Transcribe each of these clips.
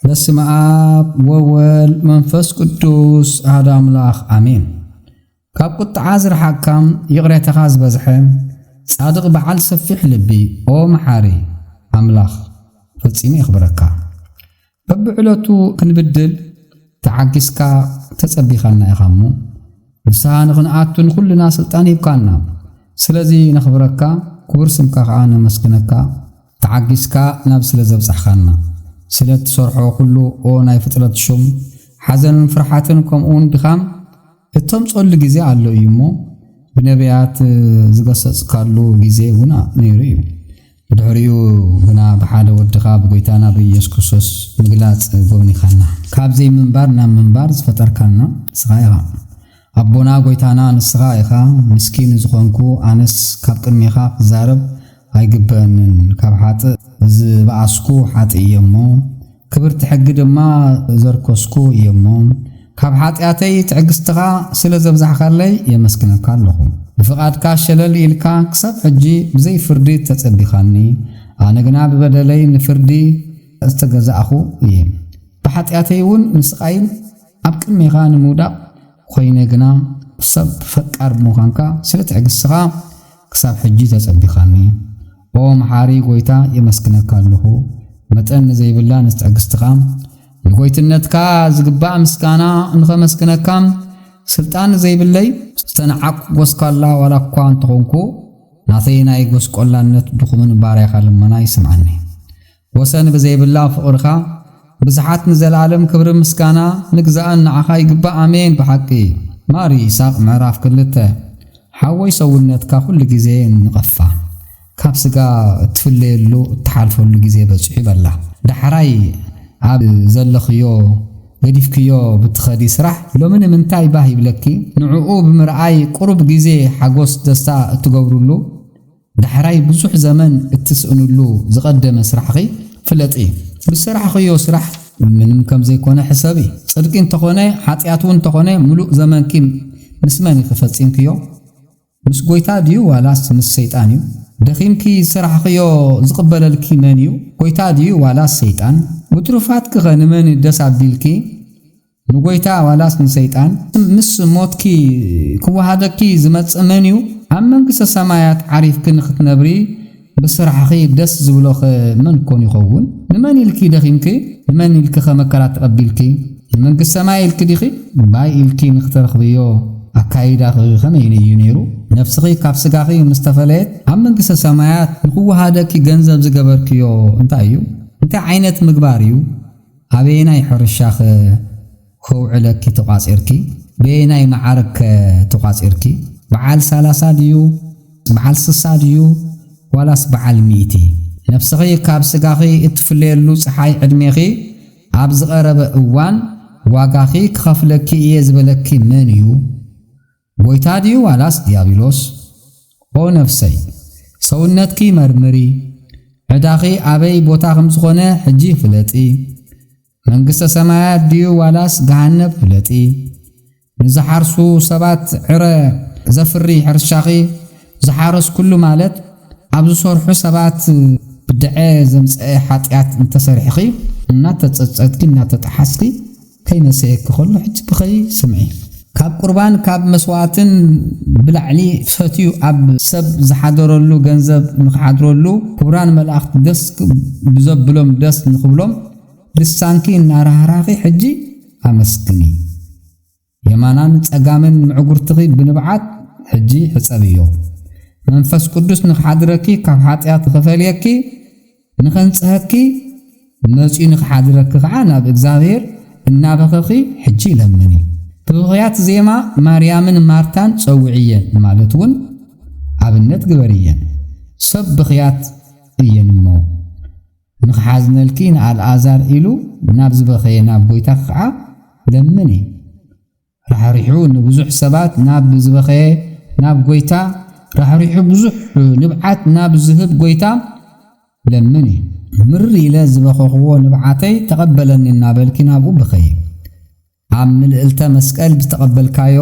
በስመ አብ ወወልድ መንፈስ ቅዱስ አሐዱ አምላክ አሜን። ካብ ቁጥዓ ዝረሓካም ይቕሬተኻ ዝበዝሐ ጻድቕ በዓል ሰፊሕ ልቢ ኦ መሓሪ አምላኽ ፈጺሙ ይኽብረካ። በብዕለቱ ክንብድል ተዓጊስካ ተጸቢኻና ኢኻሞ ንስሓ ንኽንኣቱን ኩልና ስልጣን ይብካልና። ስለዚ ነኽብረካ ክቡር ስምካ ከዓ ነመስግነካ ተዓጊስካ ናብ ስለ ዘብጻሕኻና ስለ ትሰርሖ ኩሉ ኦ ናይ ፍጥረት ሹም ሓዘንን ፍርሓትን ከምኡውን ድኻም እተምፀሉ ግዜ ኣሎ እዩ እሞ ብነቢያት ዝገሰጽካሉ ግዜ እውን ነይሩ እዩ። ብድሕሪኡ ግና ብሓደ ወድኻ ብጎይታና ብኢየሱስ ክርስቶስ ምግላጽ ጎብኒኻና ካብዘይ ምንባር ናብ ምንባር ዝፈጠርካና ንስኻ ኢኻ። ኣቦና ጎይታና ንስኻ ኢኻ። ምስኪን ዝኾንኩ ኣነስ ካብ ቅድሚኻ ክዛረብ ኣይግበአንን ካብ ሓጥእ ዝበኣስኩ ሓጥእ እየ እሞ ክብርቲ ሕጊ ድማ ዘርከስኩ እየ እሞ ካብ ሓጢኣተይ ትዕግስትኻ ስለ ዘብዛሕካለይ የመስግነካ ኣለኹ። ብፍቓድካ ሸለል ኢልካ ክሳብ ሕጂ ብዘይ ፍርዲ ተጸቢኻኒ ኣነ ግና ብበደለይ ንፍርዲ ዝተገዛእኹ እየ። ብሓጢኣተይ እውን ንስቃይን ኣብ ቅድሚኻ ንምውዳቕ ኮይነ ግና ሰብ ፈቃር ብምዃንካ ስለ ትዕግስትኻ ክሳብ ሕጂ ተጸቢኻኒ ኦ መሓሪ ጎይታ የመስግነካ ኣለኹ። መጠን ንዘይብላ ንትዕግስትኻ ንጎይትነትካ ዝግባእ ምስጋና ንኸመስግነካ ስልጣን ዘይብለይ ዝተነዓቁ ጎስቋላ ዋላ እኳ እንተኾንኩ ናተይ ናይ ጎስቋላነት ድኹምን ባርያኻ ልመና ይስምዓኒ። ወሰን ብዘይብላ ፍቕርኻ ብዙሓት ንዘለዓለም ክብሪ ምስጋና ንግዛእን ንዓኻ ይግባእ ኣሜን። ብሓቂ ማሪ ይስሐቅ ምዕራፍ 2 ሓወይ ሰውነትካ ኩሉ ግዜ ንቐፋ ካብ ስጋ እትፍለየሉ እትሓልፈሉ ግዜ በጽሑ ይበላ ዳሕራይ ኣብ ዘለኽዮ ገዲፍክዮ ብትኸዲ ስራሕ ሎሚ ንምንታይ ባህ ይብለኪ ንዕኡ ብምርኣይ ቁሩብ ግዜ ሓጎስ ደስታ እትገብሩሉ ዳሕራይ ብዙሕ ዘመን እትስእኑሉ ዝቐደመ ስራሕኺ ፍለጢ ብስራሕኽዮ ስራሕ ምንም ከም ዘይኮነ ሕሰቢ ጽድቂ እንተኾነ ሓጢኣት እውን እንተኾነ ሙሉእ ዘመንኪ ምስ መን ክፈጺምክዮ ምስ ጎይታ ድዩ ዋላስ ምስ ሰይጣን እዩ? ደኺምኪ ስራሕኽዮ ዝቕበለልኪ መን እዩ? ጎይታ ድዩ ዋላስ ሰይጣን? ብትሩፋትኪ ኸ ንመን ደስ ኣቢልኪ ንጎይታ ዋላስ ንሰይጣን? ምስ ሞትኪ ክወሃደኪ ዝመጽእ መን እዩ? ኣብ መንግሥተ ሰማያት ዓሪፍኪ ንኽትነብሪ ብስራሕኺ ደስ ዝብሎኸ መን ኮን ይኸውን? ንመን ኢልኪ ደኺምኪ? ንመን ኢልኪ ኸ መከራ ተቐቢልኪ? ንመንግሥተ ሰማይ ኢልኪ ዲኺ? ባይ ኢልኪ ንኽተረኽብዮ ኣካይዳኺ ኸመይ እዩ ነይሩ? ነፍስኺ ካብ ስጋኺ ምስተፈለየት ኣብ መንግሥተ ሰማያት ንኽወሃደኪ ገንዘብ ዝገበርክዮ እንታይ እዩ? እንታይ ዓይነት ምግባር እዩ? ኣበየናይ ሕርሻኸ ከውዕለኪ ተቋጺርኪ? በየናይ መዓርግከ ተቋጺርኪ? በዓል 30 ድዩ? በዓል 60 ድዩ? ዋላስ በዓል 100? ነፍስኺ ካብ ስጋኺ እትፍለየሉ ፀሓይ ዕድሜኺ ኣብ ዝቐረበ እዋን ዋጋኺ ክኸፍለኪ እየ ዝበለኪ መን እዩ? ጎይታ ድዩ ዋላስ ዲያብሎስ? ኦ ነፍሰይ ሰውነትኪ መርምሪ፣ ዕዳኺ ኣበይ ቦታ ከም ዝኾነ ሕጂ ፍለጢ። መንግሥተ ሰማያት ድዩ ዋላስ ገሃነብ ፍለጢ። ንዝሓርሱ ሰባት ዕረ ዘፍሪ ሕርሻኺ ዝሓረስ ኩሉ ማለት ኣብ ዝሰርሑ ሰባት ብድዐ ዘምጽአ ሓጢኣት እንተሰሪሕኺ እናተጸጸትኪ እናተጠሓስኪ ከይመሰየኪ ከሎ ሕጂ ብኸይ ስምዒ። ካብ ቁርባን ካብ መስዋዕትን ብላዕሊ ፈትዩ ኣብ ሰብ ዝሓደረሉ ገንዘብ ንኽሓድረሉ ክቡራን መላእኽቲ ደስ ብዘብሎም ደስ ንኽብሎም ልሳንኪ እናራህራኺ ሕጂ ኣመስግኒ። የማናን ጸጋምን ምዕጉርትኺ ብንብዓት ሕጂ ሕጸብዮ። መንፈስ ቅዱስ ንኽሓድረኪ ካብ ሓጢኣት ክፈልየኪ ንኸንጽሐኪ መጺኡ ንኽሓድረኪ ከዓ ናብ እግዚአብሔር እናበኸኺ ሕጂ ለምኒ። ብብኽያት ዜማ ማርያምን ማርታን ጸውዕየን ማለት እውን ኣብነት ግበርየን። ሰብ ብኽያት እየን እሞ ንኽሓዝነልኪ ንኣልዓዛር ኢሉ ናብ ዝበኸየ ናብ ጎይታ ከዓ ለምኒ። ራሕሪሑ ንብዙሕ ሰባት ናብ ዝበኸየ ናብ ጎይታ ራሕሪሑ ብዙሕ ንብዓት ናብ ዝህብ ጎይታ ለምኒ። ምርር ኢለ ዝበኸኽዎ ንብዓተይ ተቐበለኒ እናበልኪ ናብኡ ብኸይ። ኣብ ምልዕልተ መስቀል ብተቐበልካዮ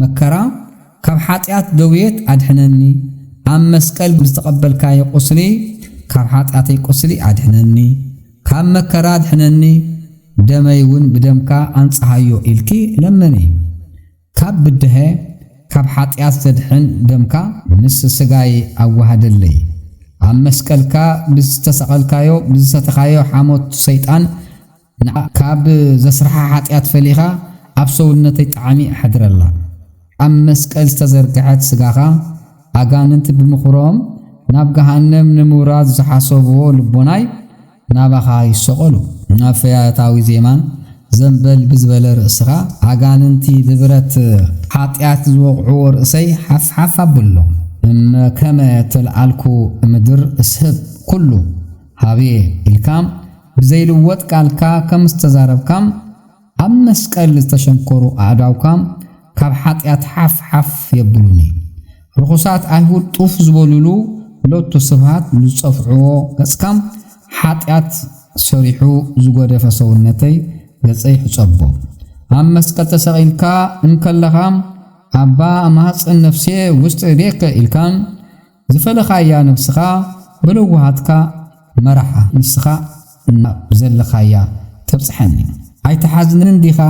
መከራ ካብ ሓጢኣት ደውየት ኣድሕነኒ። ኣብ መስቀል ብዝተቐበልካዮ ቁስሊ ካብ ሓጢኣተይ ቁስሊ ኣድሕነኒ። ካብ መከራ ኣድሕነኒ። ደመይውን ብደምካ አንጽሃዮ ኢልኪ ለመኒ ካብ ብድሄ ካብ ሓጢያት ዘድሕን ደምካ ምስ ስጋይ አዋሃደለይ ኣብ መስቀልካ ብዝተሰቀልካዮ ብዝሰተኻዮ ሓሞት ሰይጣን ካብ ዘስርሓ ሓጢያት ፈሊኻ ኣብ ሰውነተይ ጣዕሚ ኣሕድረላ ኣብ መስቀል ዝተዘርግሐት ስጋኻ ኣጋንንት ብምኽሮም ናብ ገሃነም ንምውራድ ዝሓሰብዎ ልቦናይ ናባኻ ይሰቐሉ ናብ ፈያታዊ ዜማን ዘንበል ብዝበለ ርእስኻ ኣጋንንቲ ብብረት ሓጢያት ዝወቕዑ ርእሰይ ሓፍሓፍ ኣብሎ ከመ ተልኣልኩ ምድር እስህብ ኩሉ ሃብየ ኢልካም ብዘይልወጥ ቃልካ ከም ዝተዛረብካም ኣብ መስቀል ዝተሸንከሩ ኣእዳውካም ካብ ሓጢያት ሓፍሓፍ የብሉኒ ርኹሳት ኣይሁድ ጡፍ ዝበሉሉ ሎቱ ስብሃት ዝጸፍዕዎ ገጽካም ሓጢያት ሰሪሑ ዝጎደፈ ሰውነተይ ገጸይ ሕጸቦ ኣብ መስቀል ተሰቒልካ እንከለኻም ኣባ ማህፀን ነፍሴ ውስጥ እዴከ ኢልካም ዝፈለኻያ ነፍስኻ ብልውሃትካ መራሓ ንስኻ ዘለኻያ ተብጽሐኒ ኣይተሓዝንን ዲኻ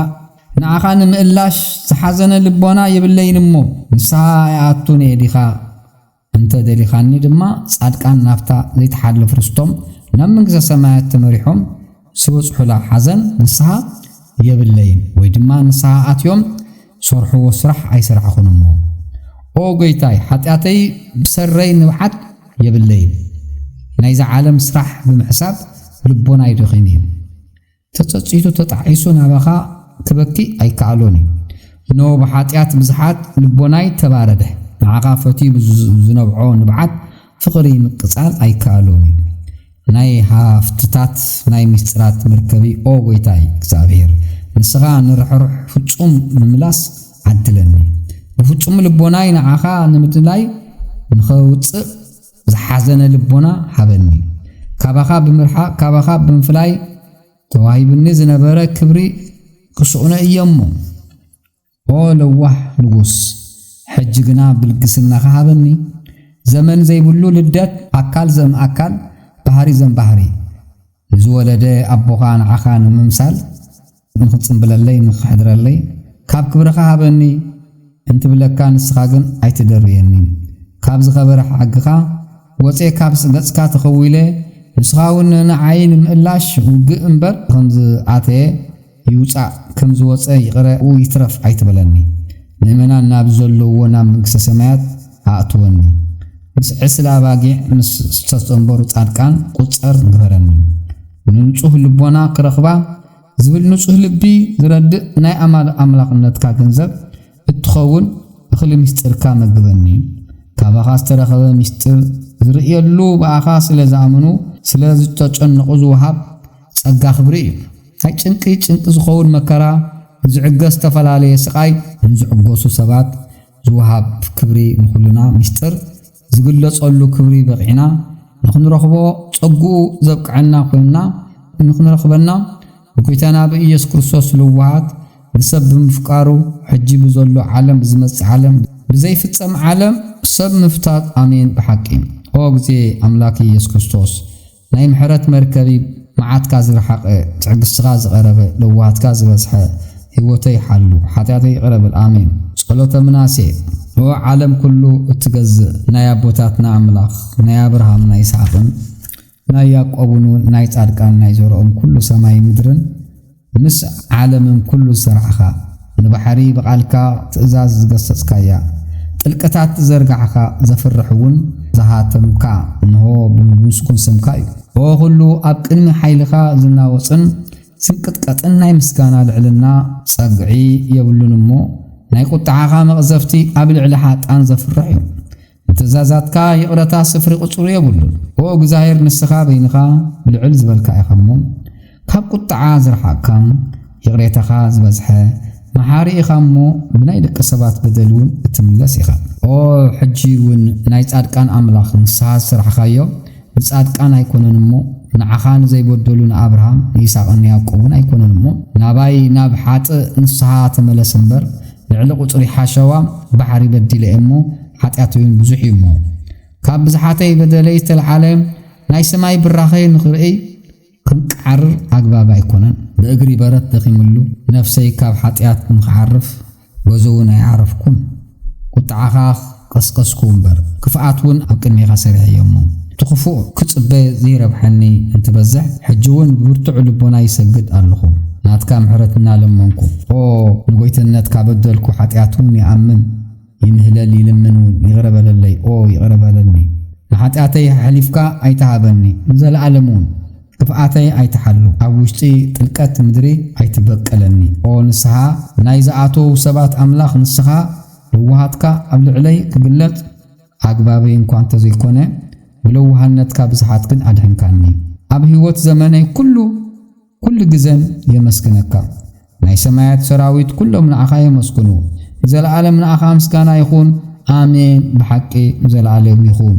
ንዓኻ ንምእላሽ ዝሓዘነ ልቦና የብለይን እሞ ንስኻ ኣቱነ ዲኻ እንተ ደሊኻኒ ድማ ጻድቃን ናፍታ ዘይተሓልፍ ርስቶም ናብ መንግሥተ ሰማያት ተመሪሖም ስበጽሑላ ሓዘን ንስኻ የብለይን ወይ ድማ ንስኻ ኣትዮም ሰርሕዎ ስራሕ ኣይሰርሐኹን እሞ ኦ ጎይታይ ሓጢያተይ ብሰረይ ንብዓት የብለይን ናይዚ ዓለም ስራሕ ብምሕሳብ ልቦና ይደኺም እዩ ተጸጺቱ ተጣዒሱ ናባኻ ክበኪ ኣይከኣሎን እዩ ኖ ብሓጢያት ብዙሓት ልቦናይ ተባረደ ንዓኻ ፈትዩ ዝነብዖ ንብዓት ፍቕሪ ምቅጻል ኣይከኣሎን እዩ ናይ ሃፍትታት ናይ ምስጢራት መርከቢ ኦ ጎይታይ እግዚአብሔር ንስኻ ንርሕሩሕ ፍጹም ምምላስ ዓድለኒ ብፍጹም ልቦናይ ንዓኻ ንምድላይ ንኸውፅእ ዝሓዘነ ልቦና ሃበኒ ካባኻ ብምርሓቅ ካባኻ ብምፍላይ ተዋሂብኒ ዝነበረ ክብሪ ክስኡነ እየሞ ኦ ለዋህ ንጉስ ሕጂ ግና ብልግስናኻ ሃበኒ ዘመን ዘይብሉ ልደት ኣካል ዘም ኣካል ባህሪ ዘም ባህሪ ዝወለደ ኣቦኻ ንዓኻ ንምምሳል ንኽጽምብለለይ ንኽሕድረለይ ካብ ክብርኻ ሃበኒ እንትብለካ ንስኻ ግን ኣይትደርየኒ ካብ ዝኸበረ ሓግኻ ወፄ ካብ ገጽካ ተኸዊለ ንስኻ እውን ንዓይን ምእላሽ ውግእ እምበር ከምዚ ኣተየ ይውፃእ ከም ዝወፀ ይቕረኡ ይትረፍ ኣይትበለኒ ምእመናን ናብ ዘለውዎ ናብ መንግሥተ ሰማያት ኣእትወኒ ምስ ዕስለ ኣባጊዕ ምስ ዝተጸንበሩ ጻድቃን ቁፀር ንግበረኒ ንንጹህ ልቦና ክረኽባ ዝብል ንጹህ ልቢ ዝረድእ ናይ ኣምላኽነትካ ገንዘብ እትኸውን እኽሊ ምስጢርካ መግበኒ ካባኻ ዝተረኸበ ምስጢር ዝርእየሉ ብኣኻ ስለ ዝኣምኑ ስለ ዝተጨነቑ ዝውሃብ ጸጋ ክብሪ እዩ ናይ ጭንቂ ዝኸውን መከራ ዝዕገስ ተፈላለየ ስቃይ ንዝዕገሱ ሰባት ዝውሃብ ክብሪ ንኹልና ምስጢር ዝግለጸሉ ክብሪ በቂዕና ንኽንረኽቦ ጸጉኡ ዘብቅዐና ኮይንና ንኽንረኽበና ብጎይታና ብኢየሱስ ክርስቶስ ልውሃት ንሰብ ብምፍቃሩ ሕጂ ብዘሎ ዓለም ብዝመጽእ ዓለም ብዘይፍጸም ዓለም ሰብ ምፍታት ኣሜን ብሓቂ ኦ ግዜ ኣምላክ ኢየሱስ ክርስቶስ ናይ ምሕረት መርከቢ መዓትካ ዝረሓቐ ትዕግስትኻ ዝቐረበ ልውሃትካ ዝበዝሐ ህይወተይ ሓሉ ሓጢአተይ ይቕረብል ኣሜን ጸሎተ ምናሴ ኦ ዓለም ኩሉ እትገዝእ ናይ ኣቦታትና ኣምላኽ ናይ አብርሃም ናይ ይስሐቅን ናይ ያዕቆብን ናይ ጻድቃን ናይ ዘርኦም ኩሉ ሰማይ ምድርን ምስ ዓለምን ኩሉ ዝሰርዓኻ ንባሕሪ ብቓልካ ትእዛዝ ዝገሰጽካያ ጥልቀታት ዘርጋዕኻ ዘፍርሕውን ዝሃተምካ እንሆ ብምስኩን ስምካ እዩ ኦ ኩሉ ኣብ ቅድሚ ሓይልኻ ዝናወፅን ስንቅጥቀጥን ናይ ምስጋና ልዕልና ጸግዒ የብሉን እሞ ናይ ቁጣዓኻ መቕዘፍቲ ኣብ ልዕሊ ሓጣን ዘፍርሕ እዩ ትእዛዛትካ ይቕረታ ስፍሪ ቁጽሩ የብሉን ኦ እግዚአብሔር ንስኻ በይንኻ ልዕል ዝበልካ ኢኻ እሞ ካብ ቁጣዓ ዝረሓቕካም ይቕሬታኻ ዝበዝሐ መሓሪ ኢኻ እሞ ብናይ ደቂ ሰባት በደል እውን እትምለስ ኢኻ ኦ ሕጂ እውን ናይ ጻድቃን ኣምላኽ ንስኻ ዝስራሕኻዮ ንጻድቃን ኣይኮነን እሞ ንዓኻ ንዘይበደሉ ንኣብርሃም ንይስሐቅን ንያዕቆብን ኣይኮነን እሞ ናባይ ናብ ሓጥእ ንስኻ ተመለስ እምበር ልዕሊ ቁጽሪ ሓሸዋ ባሕሪ በዲለ እሞ ሓጢአተይን ብዙሕ እዩ እሞ ካብ ብዝሓተይ በደለይ ዝተለዓለ ናይ ሰማይ ብራኸይ ንኽርኢ ክንቃርር ኣግባብ ኣይኮነን ብእግሪ በረት ደኺምሉ ነፍሰይ ካብ ሓጢኣት ንኽዓርፍ በዞውን ኣይዓረፍኩን ቁጥዓኻ ቀስቀስኩ እምበር ክፍኣትውን ኣብ ቅድሜኻ ሰሪሐዮሞ ትኽፉእ ክጽበ ዘይረብሐኒ እንትበዝሕ ሕጂ እውን ብብርቱዕ ልቦና ይሰግድ ኣለኹ ናትካ ምሕረትና ለመንኩ ንጎይትነትካ በደልኩ ሓጢኣቱን ይኣምን ይምህለል ይልምንውን ይቕረበለለይ ይቕረበለኒ ንሓጢኣተይ ሓሊፍካ ኣይተሃበኒ ንዘለዓለሙን ክፍኣተይ ኣይተሓሉ ኣብ ውሽጢ ጥልቀት ምድሪ ኣይትበቀለኒ ንስኻ ናይ ዝኣተው ሰባት ኣምላኽ ንስኻ ልውሃትካ ኣብ ልዕለይ ክግለጽ ኣግባበይ እንኳ እንተዘይኮነ ብለውሃነትካ ብዙሓት ግን ኣድሕንካኒ ኣብ ህይወት ዘመነይ ኩሉ ግዘን የመስግነካ ናይ ሰማያት ሰራዊት ኩሎም ንዓኻ የመስግኑ ዘለዓለም ንዓኻ ምስጋና ይኹን ኣሜን ብሓቂ ዘለዓለም ይኹን